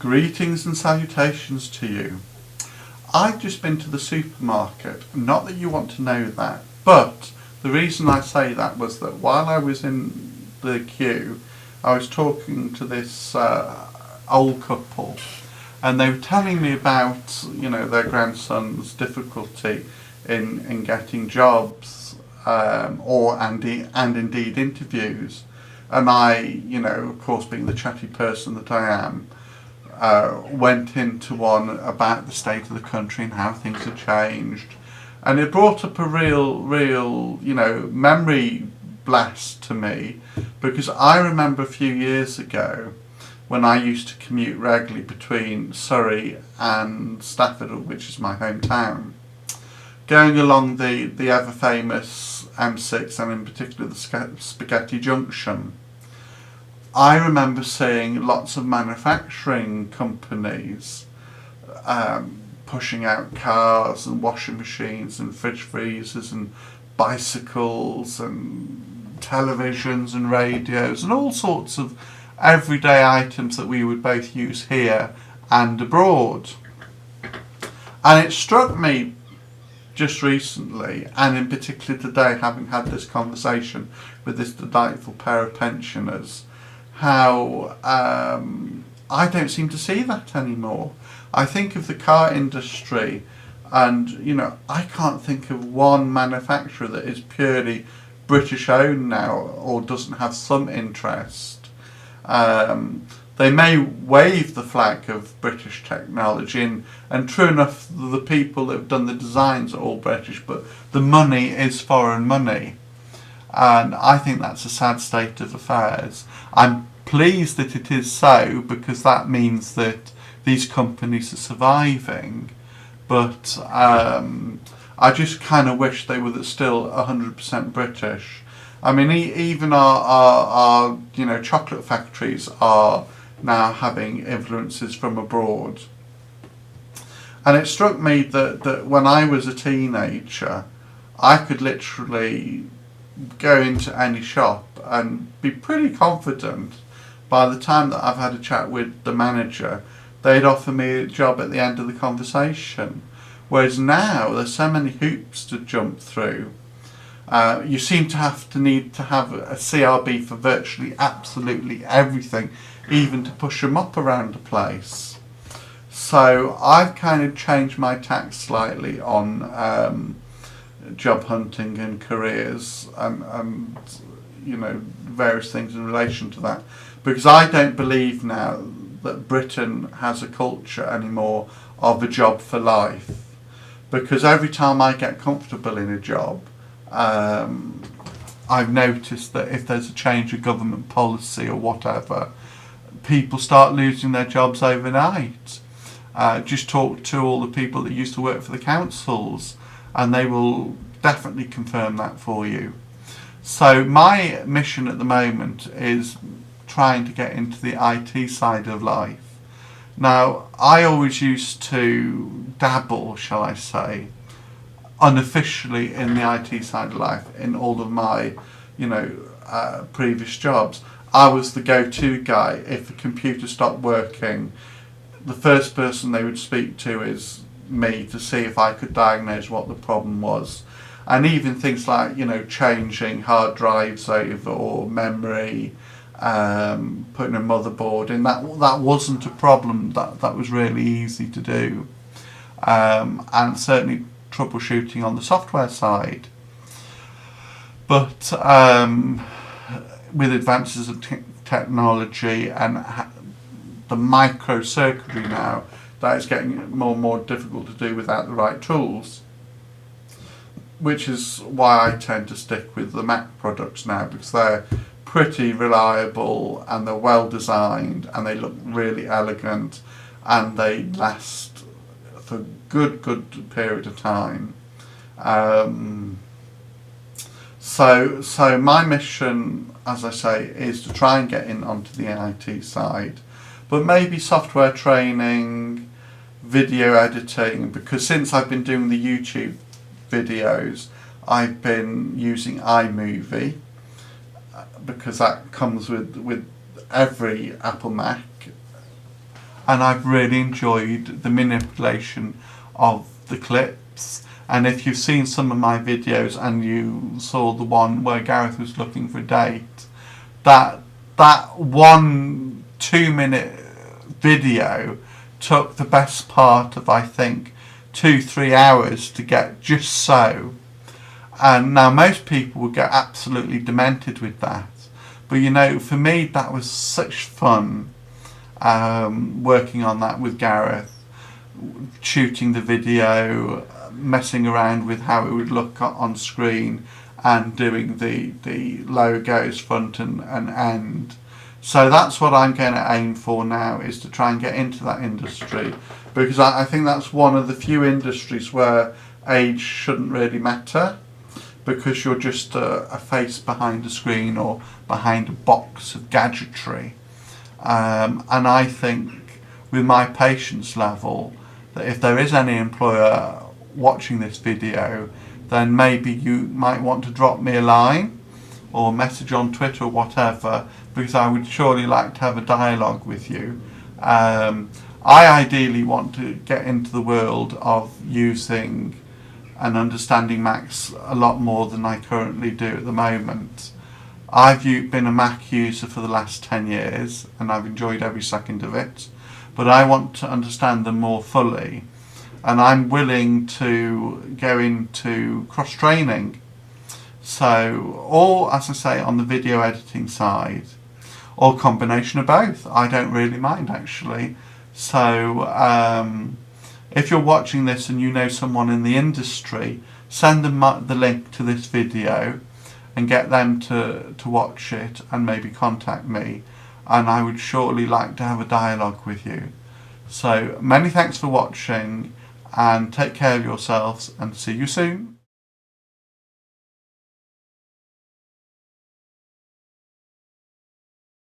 Greetings and salutations to you. I've just been to the supermarket. Not that you want to know that, but the reason I say that was that while I was in the queue, I was talking to this old couple, and they were telling me about, their grandson's difficulty in getting jobs, and indeed interviews. And I, of course, being the chatty person that I am, went into one about the state of the country and how things have changed. And it brought up a real, memory blast to me, because I remember a few years ago when I used to commute regularly between Surrey and Stafford, which is my hometown, going along the ever famous M6 and in particular the Spaghetti Junction. I remember seeing lots of manufacturing companies pushing out cars and washing machines and fridge freezers and bicycles and televisions and radios and all sorts of everyday items that we would both use here and abroad. And it struck me just recently, and in particular today, having had this conversation with this delightful pair of pensioners, how I don't seem to see that anymore. I think of the car industry, and I can't think of one manufacturer that is purely British owned now or doesn't have some interest. They may wave the flag of British technology, and true enough, the people that have done the designs are all British, but the money is foreign money. And I think that's a sad state of affairs. I'm pleased that it is so, because that means that these companies are surviving. But I just kind of wish they were still 100% British. I mean, even our chocolate factories are now having influences from abroad. And it struck me that when I was a teenager, I could literally go into any shop and be pretty confident by the time that I've had a chat with the manager, they'd offer me a job at the end of the conversation. Whereas now there's so many hoops to jump through. You seem to need to have a CRB for virtually absolutely everything, even to push them up around the place. So I've kind of changed my tack slightly on job hunting and careers and various things in relation to that, because I don't believe now that Britain has a culture anymore of a job for life, because every time I get comfortable in a job, I've noticed that if there's a change of government policy or whatever, people start losing their jobs overnight. Just talk to all the people that used to work for the councils, and they will definitely confirm that for you. So my mission at the moment is trying to get into the IT side of life. Now, I always used to dabble, shall I say, unofficially in the IT side of life in all of my, previous jobs. I was the go-to guy. If a computer stopped working, the first person they would speak to is me to see if I could diagnose what the problem was. And even things like, changing hard drives over or memory, putting a motherboard in, that wasn't a problem. That was really easy to do. And certainly troubleshooting on the software side. But with advances of technology and the microcircuitry now, that is getting more and more difficult to do without the right tools, which is why I tend to stick with the Mac products now, because they're pretty reliable and they're well designed and they look really elegant and they last for a good period of time. So my mission, as I say, is to try and get in onto the IT side, but maybe software training, video editing, because since I've been doing the YouTube videos, I've been using iMovie, because that comes with every Apple Mac. and I've really enjoyed the manipulation of the clips. And if you've seen some of my videos and you saw the one where Gareth was looking for a date, that 1 2-minute video took the best part of, I think, 2-3 hours to get just so. And now most people would get absolutely demented with that, but you know, for me that was such fun, working on that with Gareth, shooting the video, messing around with how it would look on screen, and doing the logos front and end. So that's what I'm going to aim for now, is to try and get into that industry, because I think that's one of the few industries where age shouldn't really matter, because you're just a face behind a screen or behind a box of gadgetry. And I think with my patience level, that if there is any employer watching this video, then maybe you might want to drop me a line or message on Twitter or whatever, because I would surely like to have a dialogue with you. I ideally want to get into the world of using and understanding Macs a lot more than I currently do at the moment. I've been a Mac user for the last 10 years and I've enjoyed every second of it, but I want to understand them more fully, and I'm willing to go into cross-training. So, or as I say, on the video editing side, or combination of both. I don't really mind, actually. So if you're watching this and you know someone in the industry, send them the link to this video and get them to watch it and maybe contact me, and I would surely like to have a dialogue with you. So many thanks for watching, and take care of yourselves, and see you soon.